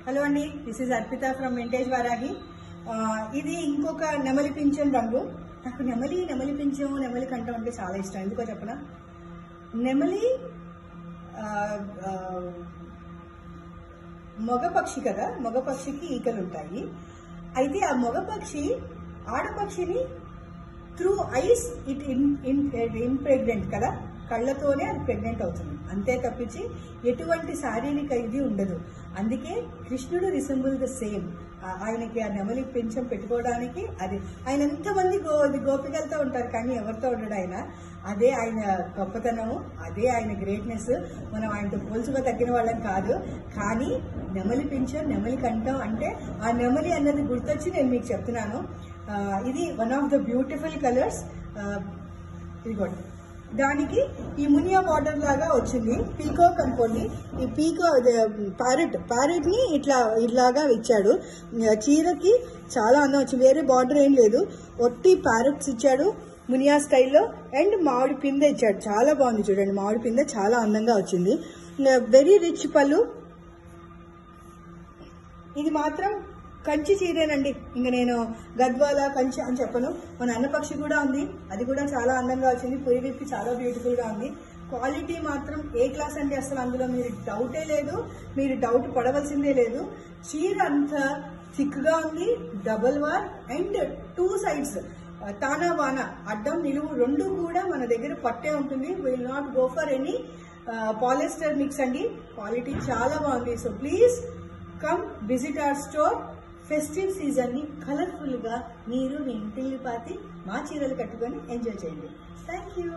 Hello అండి, this is Arpita from vintage Varahi. ఇది ఇంకొక నెమలి పింఛం రంగు. నాకు నెమలి పింఛం, నెమలి కంఠం అంటే చాలా ఇష్టం. ఎందుకో చెప్పనా, నెమలి మగ పక్షి కదా, మగ పక్షికి ఈకలు ఉంటాయి. అయితే ఆ మగ పక్షి ఆడపక్షిని త్రూ ఐస్ ఇట్ ఇంప్రెగ్నెంట్ కదా, కళ్ళతోనే అది ప్రెగ్నెంట్ అవుతుంది. అంతే తప్పించి ఎటువంటి శారీరక ఇది ఉండదు. అందుకే కృష్ణుడు రిసెంబుల్ ద సేమ్. ఆయనకి ఆ నెమలి పింఛం పెట్టుకోవడానికి అది ఆయన ఎంతమంది గోపికలతో ఉంటారు, కానీ ఎవరితో ఉండడు ఆయన. అదే ఆయన గొప్పతనము, అదే ఆయన గ్రేట్నెస్. మనం ఆయనతో పోల్చుగా తగ్గిన వాళ్ళం కాదు. కానీ నెమలి పింఛం, నెమలి కంఠం అంటే ఆ నెమలి అన్నది గుర్తొచ్చి నేను మీకు చెప్తున్నాను. ఇది one of the beautiful colours. ఇదిగోండి, దానికి ఈ మునియా బార్డర్ లాగా వచ్చింది. పీకాక్ అనుకోండి, ఈ ప్యారెట్ ని ఇట్లాగా ఇచ్చాడు. చీరకి చాలా అందం వచ్చింది. వేరే బార్డర్ ఏం లేదు, ఒట్టి ప్యారెట్స్ ఇచ్చాడు మునియా స్టైల్లో. అండ్ మామిడి పిందె ఇచ్చాడు, చాలా బాగుంది. చూడండి, మామిడి పిందె చాలా అందంగా వచ్చింది. వెరీ రిచ్ పళ్ళు. ఇది మాత్రం కంచి చీరేనండి. ఇంక నేను గద్వాల కంచి అని చెప్పను. మన అన్నపక్షి కూడా ఉంది, అది కూడా చాలా అందంగా వచ్చింది. పురివిప్పి చాలా బ్యూటిఫుల్ గా ఉంది. క్వాలిటీ మాత్రం ఏ క్లాస్ అంటే అసలు అందులో మీరు డౌటే లేదు, మీరు డౌట్ పడవలసిందే లేదు. చీర అంత థిక్ గా ఉంది, డబల్ వార్ అండ్ 2 సైడ్స్ తానా వానా, అడ్డం నిలువు రెండు కూడా మన దగ్గర పట్టే ఉంటుంది. Will not go for any polyester mix అండి. క్వాలిటీ చాలా బాగుంది. So please come visit our store. Festive season ని కలర్ఫుల్ గా మీరు మీ ఇంటిల్లి పాతి మా చీరలు కట్టుకొని ఎంజాయ్ చేయండి. Thank you.